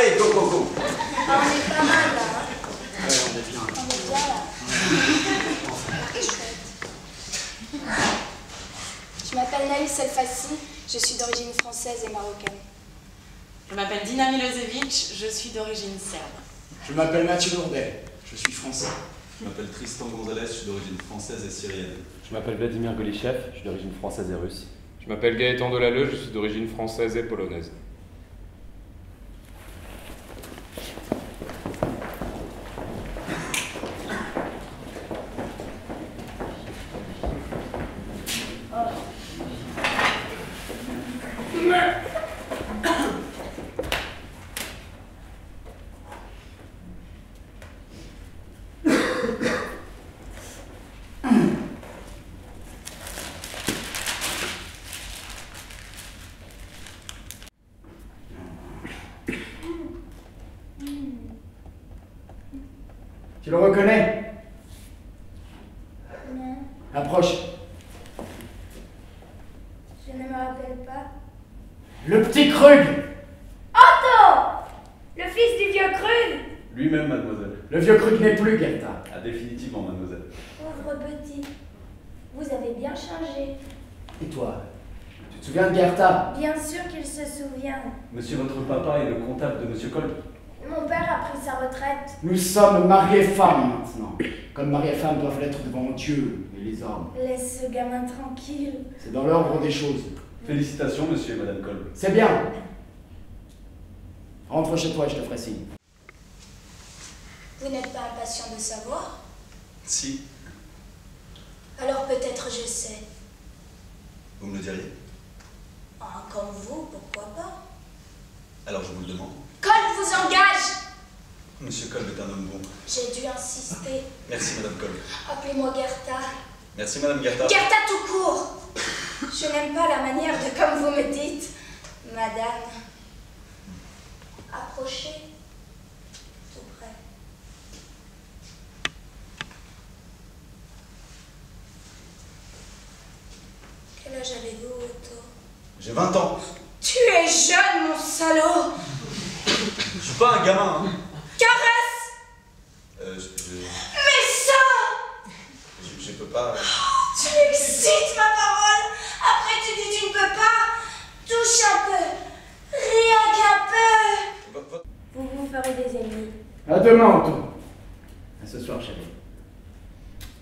Allez, go, go, go. Ah, on est pas mal là. Hein. Ouais, on est bien. On est bien là. Je m'appelle Naïs Selfassi, je suis d'origine française et marocaine. Je m'appelle Dina Milosevic, je suis d'origine serbe. Je m'appelle Mathieu Lourdet, je suis français. Je m'appelle Tristan Gonzalez, je suis d'origine française et syrienne. Je m'appelle Vladimir Golichev, je suis d'origine française et russe. Je m'appelle Gaëtan Delalleux, je suis d'origine française et polonaise. Tu le reconnais? Non, Approche. je ne me rappelle pas. Le petit Krug! Otto! Le fils du vieux Krug! Lui-même, mademoiselle. Le vieux Krug n'est plus, Gerta. Ah, définitivement, mademoiselle. Pauvre petit, vous avez bien changé. Et toi? Tu te souviens de Gerta? Bien sûr qu'il se souvient. Monsieur, votre papa est le comptable de monsieur Kolb. Mon père a pris sa retraite. Nous sommes mari et femme maintenant. Comme mari et femme doivent l'être devant Dieu et les hommes. Laisse ce gamin tranquille. C'est dans l'ordre des choses. Félicitations, monsieur et madame Kolb. C'est bien. Rentre chez toi et je te ferai signe. Vous n'êtes pas impatient de savoir? Si, Alors peut-être je sais. vous me le diriez. Ah, comme vous, pourquoi pas? Alors je vous le demande. Kolb vous engage! Monsieur Kolb est un homme bon. J'ai dû insister. Merci, madame Kolb. Appelez-moi Gerta. Merci, madame Gerta. Gerta tout court! Je n'aime pas la manière de comme vous me dites, madame. Approchez. Tout près. Quel âge avez-vous, Otto? J'ai 20 ans. Tu es jeune, mon salaud! Je suis pas un gamin, hein. Caresse! Mais ça! Je peux pas... Tu excites ma parole! Après tu dis tu ne peux pas! Touche un peu! Rien qu'un peu! Vous vous ferez des ennemis. À demain, Otto. À ce soir, chérie.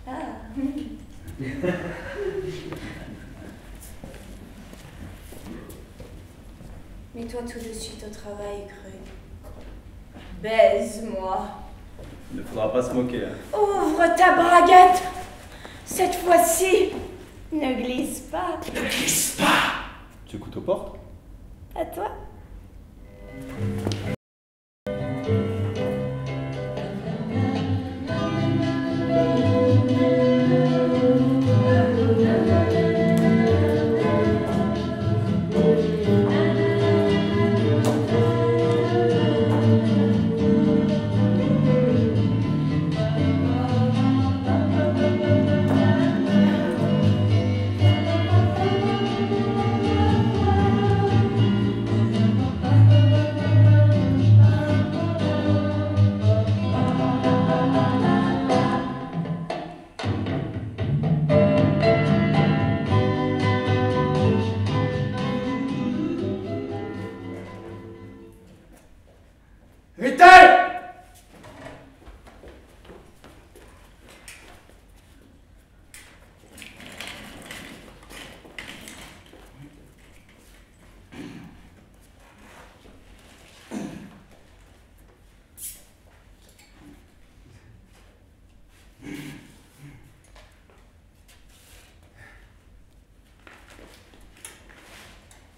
Ah! Mets-toi tout de suite au travail, Krug. Baise-moi. Il ne faudra pas se moquer, hein. Ouvre ta braguette. Cette fois-ci, ne glisse pas. Ne glisse pas! Tu écoutes aux portes? À toi.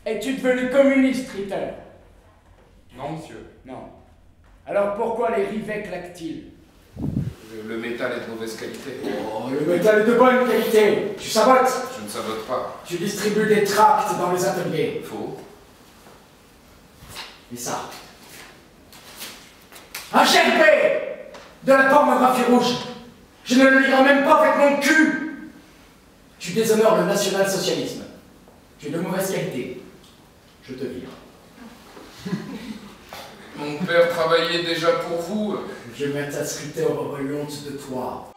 Es-tu devenu communiste, Ritter? Non, monsieur. Non. Alors pourquoi les rivets claquent-ils? Le métal est de mauvaise qualité. Oh, le métal est de bonne qualité. Tu sabotes. Je ne sabote pas. Tu distribues des tracts dans les ateliers. Faux. Et ça? Un gerbet de la pornographie rouge. Je ne le lirai même pas avec mon cul. Tu déshonores le national-socialisme. Tu es de mauvaise qualité. Je te vire. Mon Mon père travaillait déjà pour vous. Je m'attesterai honte de toi.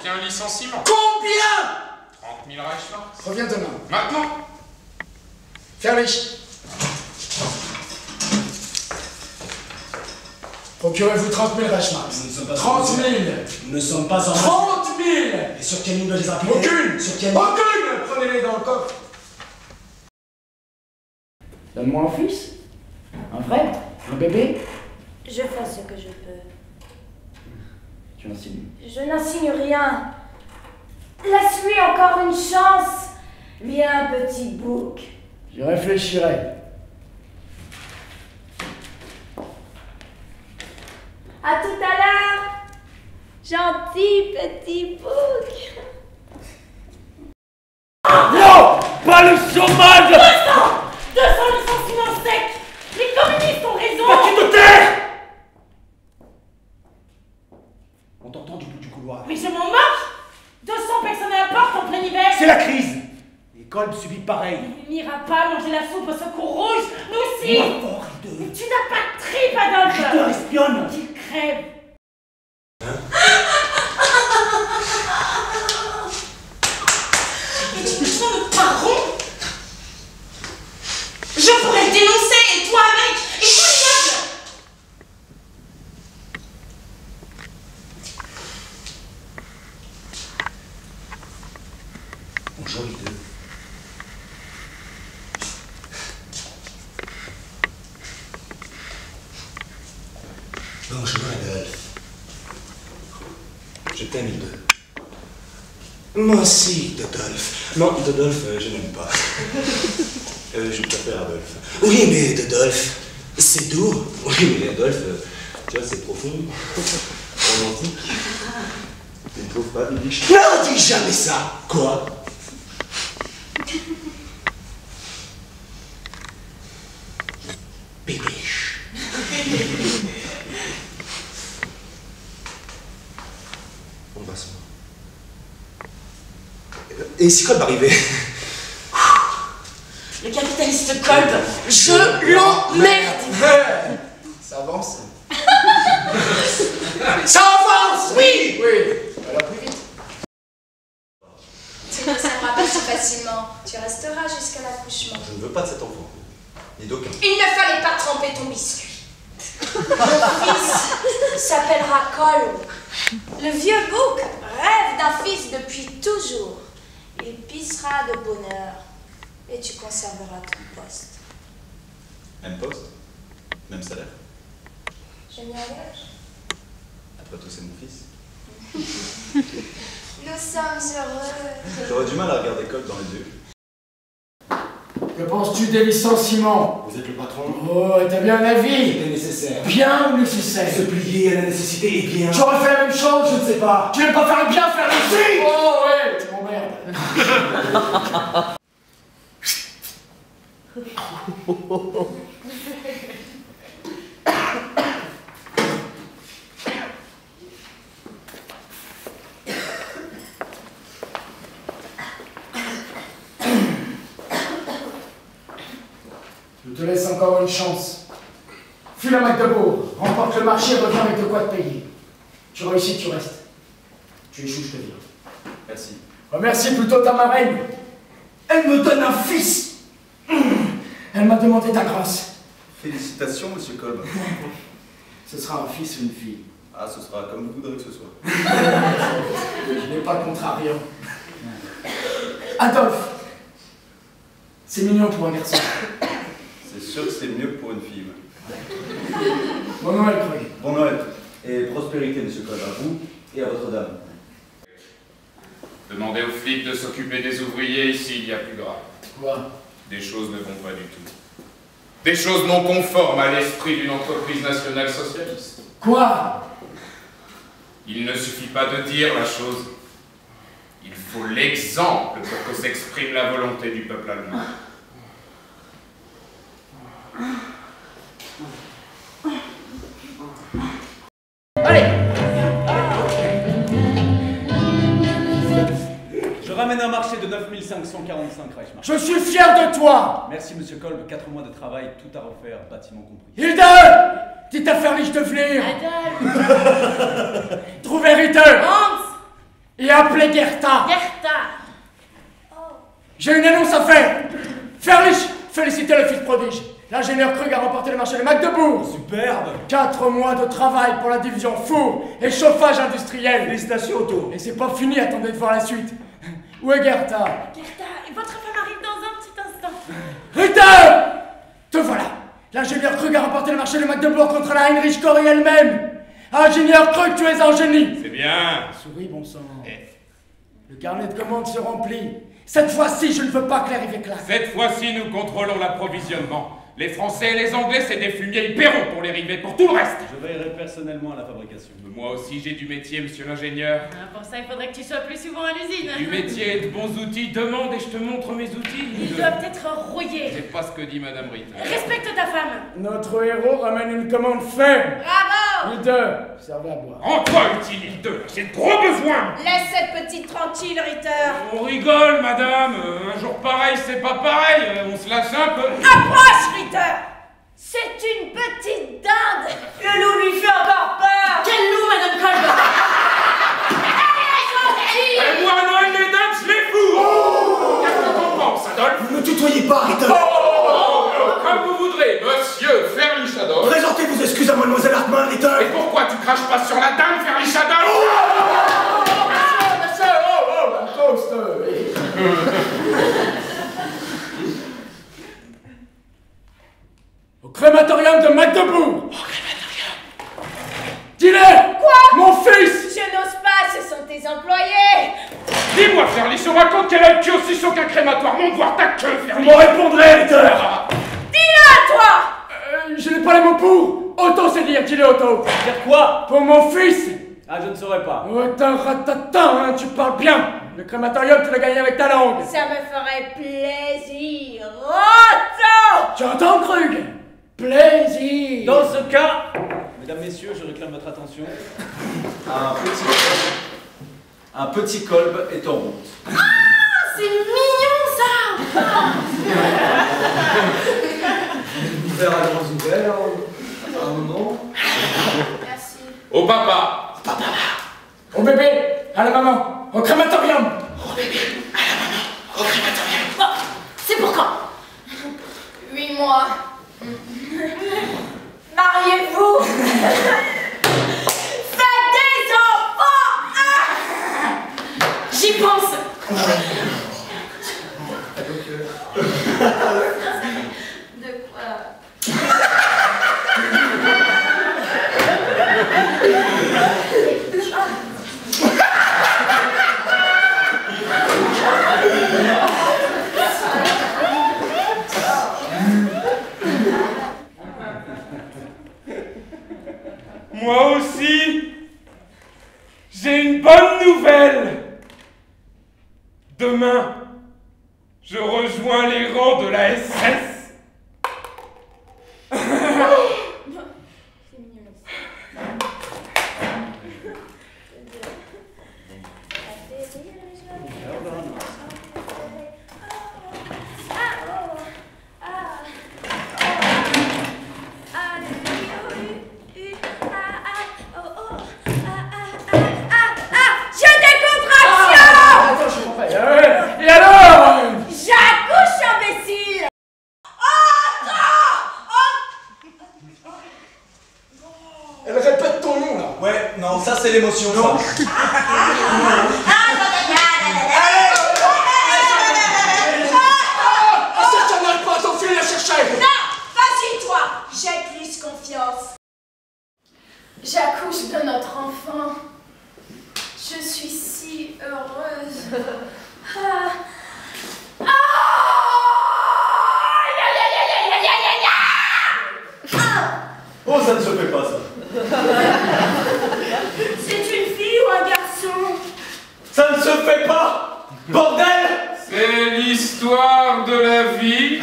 Aucun licenciement. Combien? 30 000 Reichsmark. Reviens demain. Maintenant. Fermez. Procurez-vous 30 000 Reichsmark. Nous ne sommes pas 30 000. Nous ne sommes pas en... 30 000. Et sur quelle ligne doit les appliquer? Aucune. Sur quelle ligne? Aucune. Prenez-les dans le coffre. Donne-moi un fils. Un vrai. Un bébé. Je fais ce que je peux. Tu insinues. Je n'insigne rien. Laisse-lui encore une chance. Viens, petit bouc. J'y réfléchirai. À tout à l'heure. Gentil petit bouc. Non! Pas le chômage! 200 licenciements secs. Les communistes ont raison. Vas-tu te taire? On t'entend du bout du couloir. Mais je m'en moque. 200 personnes à la porte en plein hiver. C'est la crise. L'école subit pareil. Il n'ira pas manger la soupe au secours rouge. Nous aussi. Moi, Mais tu n'as pas de trip, Adolphe. Ritter espionne. Qu'il crève. Mais tu peux me pardon? Je pourrais le dénoncer, et toi avec, et tout l'immeuble. Bonjour, Ritter. Bonjour, Adolphe. Je t'aime, Hilde. Moi aussi, Dodolphe. Non, Dodolphe, je n'aime pas. Je préfère Adolphe. Oui, mais Dodolphe, c'est doux. Oui, mais Adolphe, tu vois, c'est profond, romantique. Tu ne trouves pas, Bibiche? Non, dis jamais ça. Quoi? Bibiche. Embrasse-moi. Et si Kolb arrivait? Le capitaliste Kolb, je l'emmerde. Ça avance. Ça avance! Oui! Oui. Alors plus vite. Tu ne s'aimeras pas si facilement. Tu resteras jusqu'à l'accouchement. Je ne veux pas de cet enfant. Ni d'aucun. Il ne fallait pas tremper ton biscuit. Le fils s'appellera Kolb. Le vieux bouc rêve d'un fils depuis toujours. Il pissera de bonheur et tu conserveras ton poste. Même poste, même salaire. Je m'y engage. Après tout, c'est mon fils. Nous sommes heureux. J'aurais du mal à regarder Kolb dans les yeux. Que penses-tu des licenciements? Vous êtes le patron? Oh, t'as bien un avis? C'était nécessaire. Bien ou nécessaire? Se plier à la nécessité est bien. J'aurais fait la même chose, je ne sais pas. Tu n'aimes pas faire le bien, faire le si? Oh ouais, tu m'emmerdes. Je te laisse encore une chance. File à Magdebourg, remporte le marché et reviens avec de quoi te payer. Tu réussis, tu restes. Tu échoues, je te vire. Merci. Remercie plutôt ta marraine. Elle me donne un fils. Elle m'a demandé ta grâce. Félicitations, monsieur Kolb. Ce sera un fils ou une fille. Ah, ce sera comme vous voudrez que ce soit. Je n'ai pas contrariant. Adolphe. C'est mignon pour un garçon. C'est sûr que c'est mieux que pour une fille. Ouais. Bon Noël, Craig. Bon Noël. Et prospérité, monsieur Kolb, à vous et à votre dame. Demandez aux flics de s'occuper des ouvriers, ici il y a plus grave. Quoi? Des choses ne vont pas du tout. Des choses non conformes à l'esprit d'une entreprise nationale socialiste. Quoi? Il ne suffit pas de dire la chose. Il faut l'exemple pour que s'exprime la volonté du peuple allemand. Je ramène un marché de 9500. 245 Reichsmark. Je suis fier de toi. Merci, monsieur Kolb. 4 mois de travail, tout à refaire, bâtiment compris. Hilde! Dites à Ferlich de venir. Adolphe. Trouvez Ritter. Hans. Et appelez Gerta. Gerta. J'ai une annonce à faire. Ferlich, félicitez le fils prodige. L'ingénieur Krug a remporté le marché de Magdebourg. Superbe. 4 mois de travail pour la division four et chauffage industriel. Félicitations, Otto. Et c'est pas fini, attendez de voir la suite. Où est Gerta? Gerta, votre femme arrive dans un petit instant. Ritter! Te voilà. L'ingénieur Krug a remporté le marché de Magdebourg contre la Heinrich Corrie elle-même. Ingénieur Krug, tu es un génie. C'est bien. Souris, bon sang. Le carnet de commandes se remplit. Cette fois-ci, je ne veux pas que l'air éclate. Cette fois-ci, nous contrôlons l'approvisionnement. Les Français et les Anglais, c'est des fumiers, ils paieront pour les rivets, pour tout le reste. Je veillerai personnellement à la fabrication. Moi aussi, j'ai du métier, monsieur l'ingénieur. Pour ça, il faudrait que tu sois plus souvent à l'usine. Du métier et de bons outils, demande et je te montre mes outils. Ils doivent être rouillés. C'est pas ce que dit Madame Ritter. Respecte ta femme. Notre héros ramène une commande ferme. Bravo. Leader, servez à boire. Rends-toi utile, il deux, j'ai de gros besoins. Laisse cette petite tranquille, Ritter. On rigole, madame. Un jour pareil, c'est pas pareil. On se lâche un peu. Approche, Ritter. C'est une petite dinde. Le loup lui fait encore peur. Quel loup, Madame Kolb. Et moi, Noël, les dames, je les fous. Qu'est-ce que t'en penses, Adolphe? Ne tutoyez pas, Ritter. Comme vous voudrez, monsieur Ferlich Adolphe. Présentez vos excuses à mademoiselle Hartmann, Ritter. Et pourquoi tu craches pas sur la dame, Ferlich Adolphe? Toast. Au crématorium de Magdebourg. Au crématorium. Dis-le. Quoi? Mon fils. Je n'ose pas, ce sont tes employés. Dis-moi, Ferlich, on raconte qu'elle a le cul aussi chaud qu'un crématoire. Montre voir ta queue, Vous Ferlich. m'en répondrez, Ritter. Dis-le, toi. Je n'ai pas les mots pour. Otto, c'est dire. Dis-le, Otto. Dire quoi? Pour mon fils. Ah, je ne saurais pas. Oh, t'es un ratata, hein, tu parles bien. Le crématorium, tu l'as gagné avec ta langue. Ça me ferait plaisir. Otto. Tu entends, Krug? Plaisir. Dans ce cas, mesdames, messieurs, je réclame votre attention. Un petit Kolb est en route. Ah, c'est mignon, ça. Ouvert à grands ouverts. À un moment. Merci. Au papa. Au bébé, à la maman, au crématorium. C'est pour quand? 8 mois. Mariez-vous. Faites des enfants. J'y pense. De quoi? Moi aussi, j'ai une bonne nouvelle. Demain, je rejoins les rangs de la SS. Et alors? J'accouche, imbécile. Elle répète ton nom, là. Ouais, non, ça c'est l'émotion, ça. Ça n'arrive pas à t'enfiler la chercher. Non, vas-y, toi. J'ai plus confiance. J'accouche de notre enfant. Je suis si heureuse. Oh, ça ne se fait pas, ça. C'est une fille ou un garçon? Ça ne se fait pas. Bordel! C'est l'histoire de la vie.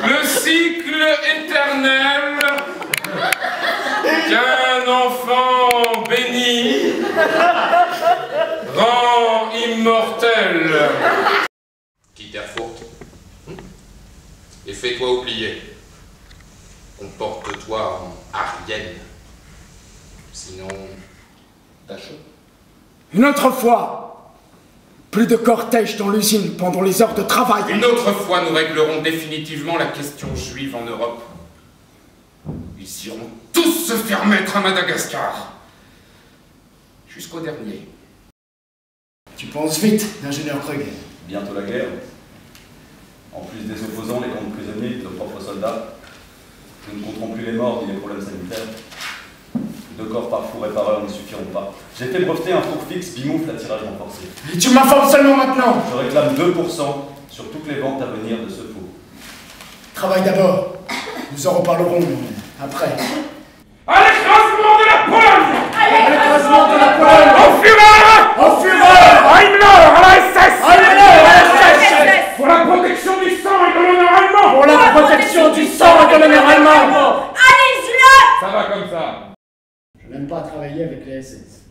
Le cycle éternel qu'un enfant béni Grand immortel. Quitte Erfurt. Et fais-toi oublier. Comporte-toi en Arienne. Sinon, t'as chaud. Une autre fois, plus de cortège dans l'usine pendant les heures de travail. Une autre fois, nous réglerons définitivement la question juive en Europe. Ils iront tous se faire mettre à Madagascar. Jusqu'au dernier. Tu penses vite, ingénieur Kruger. Bientôt la guerre. En plus des opposants, les camps de prisonniers, de nos propres soldats. Nous ne compterons plus les morts ni les problèmes sanitaires. 2 corps par four et par heure ne suffiront pas. J'ai fait breveter un four fixe bimoufle à tirage renforcé. Et tu m'informes seulement maintenant. Je réclame 2% sur toutes les ventes à venir de ce four. Travaille d'abord. Nous en reparlerons après. À l'écrasement de la Pologne! À l'écrasement de la Pologne! Au Führer! Au Führer! À Himmler! À la SS! À Himmler! À la SS! Pour la protection du sang et de l'honneur allemand! Pour la protection du sang et de l'honneur allemand! Allez-y! Ça va comme ça. Je n'aime pas travailler avec les SS.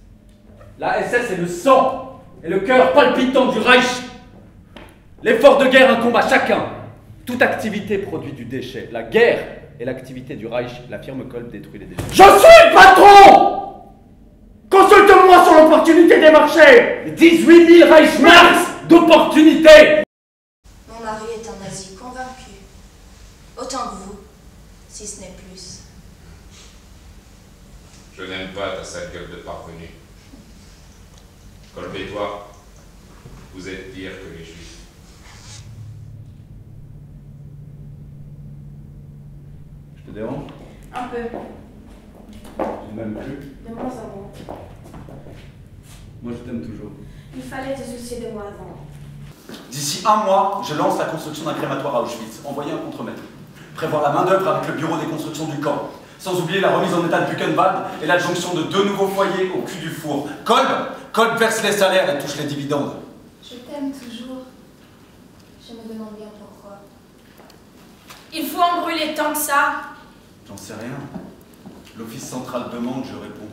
La SS est le sang et le cœur palpitant du Reich. L'effort de guerre incombe à chacun. Toute activité produit du déchet. La guerre est l'activité du Reich. La firme Kolb détruit les déchets. Je suis le patron! Consulte-moi sur l'opportunité des marchés! 18 000 Reichsmarks d'opportunités. Mon mari est un nazi convaincu. Autant que vous, si ce n'est plus. Je n'aime pas ta sale gueule de parvenu. Kolb et toi, vous êtes pire que les Juifs. Je te dérange? Un peu, Je m'aime plus. de moins en moins. Moi je t'aime toujours. Il fallait te soucier de moi avant. D'ici 1 mois, je lance la construction d'un crématoire à Auschwitz. Envoyer un contremaître. Prévoir la main-d'œuvre avec le bureau des constructions du camp. Sans oublier la remise en état de Buchenwald et l'adjonction de 2 nouveaux foyers au cul du four. Kolb verse les salaires et touche les dividendes. Je t'aime toujours. Je me demande bien pourquoi. Il faut en brûler tant que ça. J'en sais rien. L'office central demande, je réponds.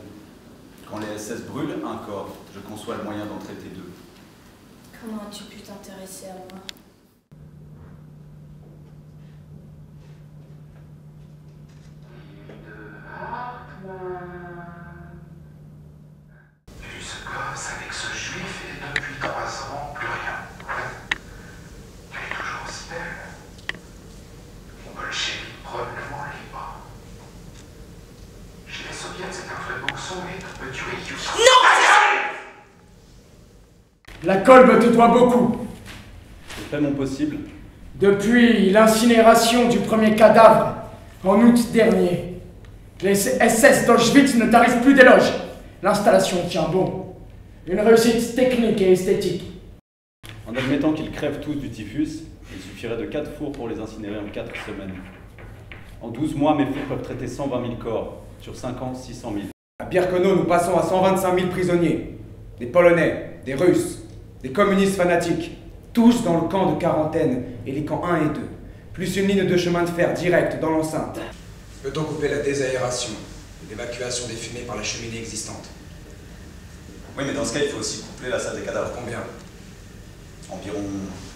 Quand les SS brûlent un corps, je conçois le moyen d'en traiter 2. Comment as-tu pu t'intéresser à moi? Vu ce gosse avec ce juif et depuis 3 ans, plus rien. Elle est toujours aussi belle. Les bolcheviks probablement libres. Chez les soviets, c'est un vrai boxon et on peut tuer Yusuf. Non! La Kolb te doit beaucoup. Je fais mon possible. Depuis l'incinération du premier cadavre, en août dernier, les SS d'Auschwitz ne tarissent plus d'éloges. L'installation tient bon. Une réussite technique et esthétique. En admettant qu'ils crèvent tous du typhus, il suffirait de 4 fours pour les incinérer en 4 semaines. En 12 mois, mes fours peuvent traiter 120 000 corps. Sur 5 ans, 600 000. À Birkenau, nous passons à 125 000 prisonniers. Des Polonais, des Russes, des communistes fanatiques. Tous dans le camp de quarantaine et les camps 1 et 2. Plus une ligne de chemin de fer direct dans l'enceinte. Peut-on couper la désaération et l'évacuation des fumées par la cheminée existante? Oui, mais dans ce cas, il faut aussi coupler la salle des cadavres. Combien? Environ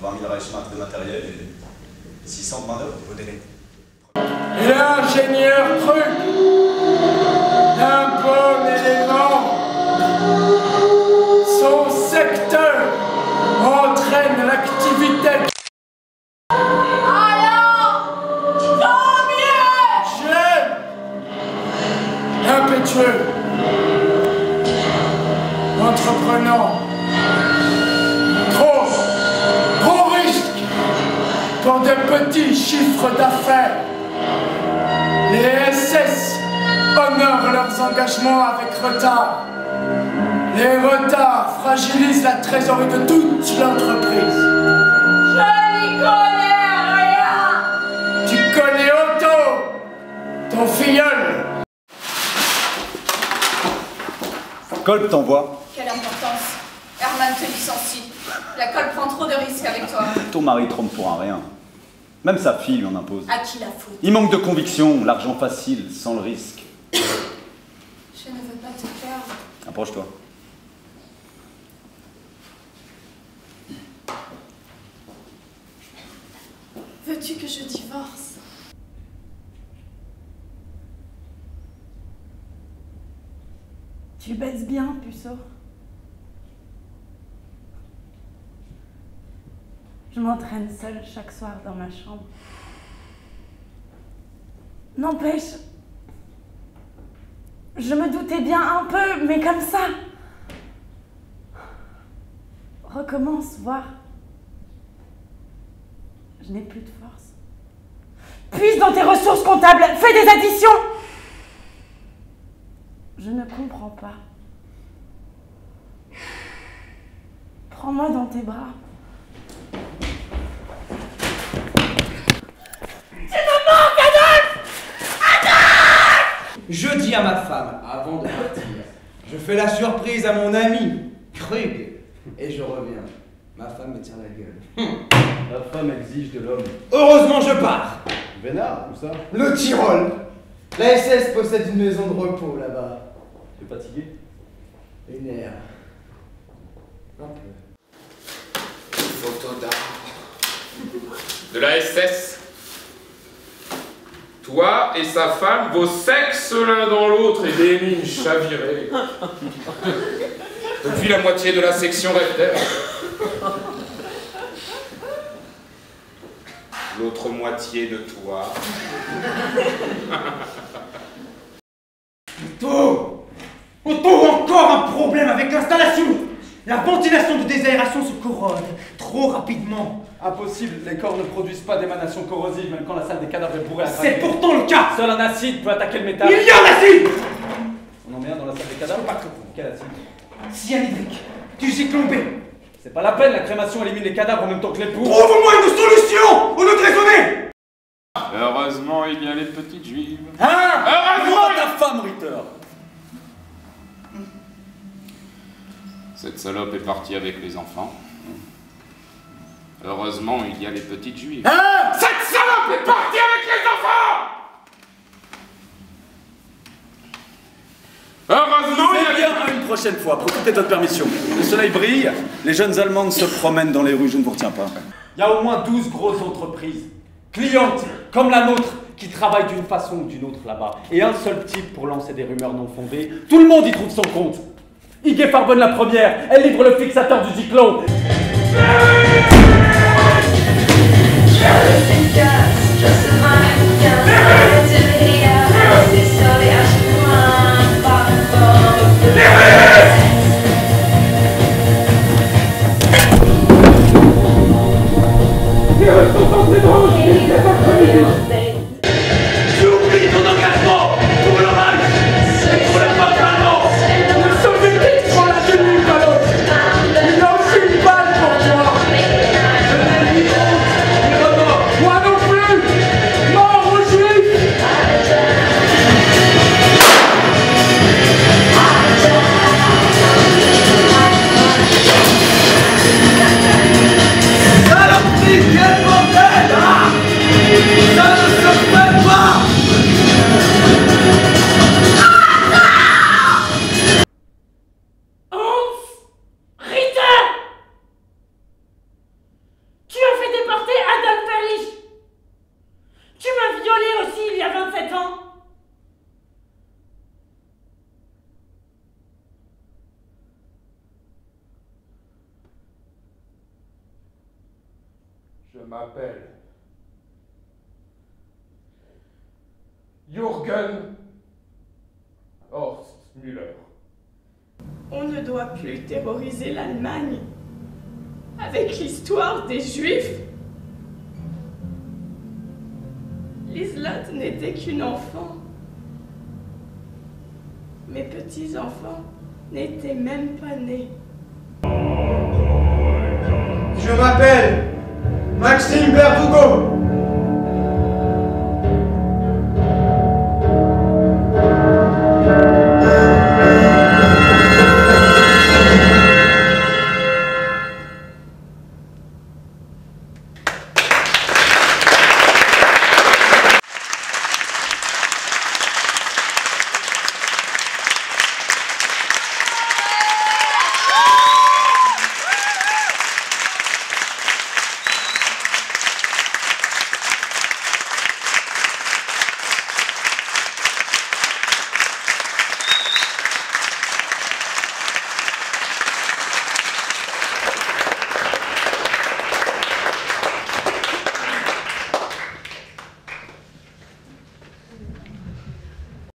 20 000 Reichsmark de matériel et 600 de main-d'œuvre. Vos délais. L'ingénieur Krug, d'un bon élément, son secteur entraîne l'activité. Alors, tant mieux! Jeune, impétueux, entreprenant, gros risques pour de petits chiffres d'affaires. Les SS honorent leurs engagements avec retard. Les retards fragilisent la trésorerie de toute l'entreprise. Je n'y connais rien! Tu connais Otto, ton filleul. Kolb t'envoie. Quelle importance. Hermann te licencie. La Kolb prend trop de risques avec toi. Ton mari trompe pour un rien. Même sa fille lui en impose. À qui la faute? Il manque de conviction, l'argent facile, sans le risque. Je ne veux pas te perdre. Approche-toi. veux-tu que je divorce? Tu baises bien, puceau. Je m'entraîne seule chaque soir dans ma chambre. N'empêche, je me doutais bien un peu, mais comme ça. Recommence, voir. Je n'ai plus de force. Puise dans tes ressources comptables, fais des additions. Je ne comprends pas. Prends-moi dans tes bras. Tu me manques, Adolphe! Adolphe! Je dis à ma femme, avant de partir, je fais la surprise à mon ami, Krug, et je reviens. Ma femme me tire la gueule. La femme exige de l'homme. Heureusement, je pars. Vénard, où ça? Le Tyrol. La SS possède une maison de repos là-bas. Tu es fatigué? Une aire. Un peu. Photo d'art. De la SS. Toi et sa femme, vos sexes l'un dans l'autre et des mines chavirées. Depuis la moitié de la section rectaire. L'autre moitié de toi. Otto! Otto, encore un problème avec l'installation! La ventilation de désaération se corrode trop rapidement. Impossible, les corps ne produisent pas d'émanations corrosives même quand la salle des cadavres est bourrée à C'est craquer. pourtant le cas! Seul un acide peut attaquer le métal. Il y a un acide! On en met un dans la salle des cadavres? Pas trop. Quel acide? Cyanhydrique, du cyclone B. C'est pas la peine, la crémation élimine les cadavres en même temps que l'époux. Trouve-moi une solution au lieu de raisonner! Heureusement, il y a les petites juives. Hein? Heureusement, ta femme, Ritter! Cette salope est partie avec les enfants. Heureusement, il y a les petites juives. Hein? Cette salope est partie avec les enfants! Heureusement, il y a C'est bien, une prochaine fois, profitez de votre permission. Le soleil brille, les jeunes Allemandes se promènent dans les rues, je ne vous retiens pas. Il y a au moins 12 grosses entreprises, clientes comme la nôtre, qui travaillent d'une façon ou d'une autre là-bas. Et un seul type pour lancer des rumeurs non fondées. Tout le monde y trouve son compte. Iggy Farbonne la première, elle livre le fixateur du cyclone. J'oublie ton engagement pour le Reich et pour le peuple allemand. Le soviétique prend la tenue à l'autre. Il n'a aucune balle pour toi. Je n'ai ni honte, ni remords. Moi non plus. Mort aux Juifs. Saloperie, quel bordel, hein? Ça ne se fait pas! Hans Ritter! Tu as fait déporter Adolf Ehrlich! Tu m'as violé aussi il y a 27 ans! Je m'appelle Jürgen Horst Müller. On ne doit plus terroriser l'Allemagne avec l'histoire des Juifs. Liselotte n'était qu'une enfant. Mes petits-enfants n'étaient même pas nés. Je m'appelle Maxime Verdugo.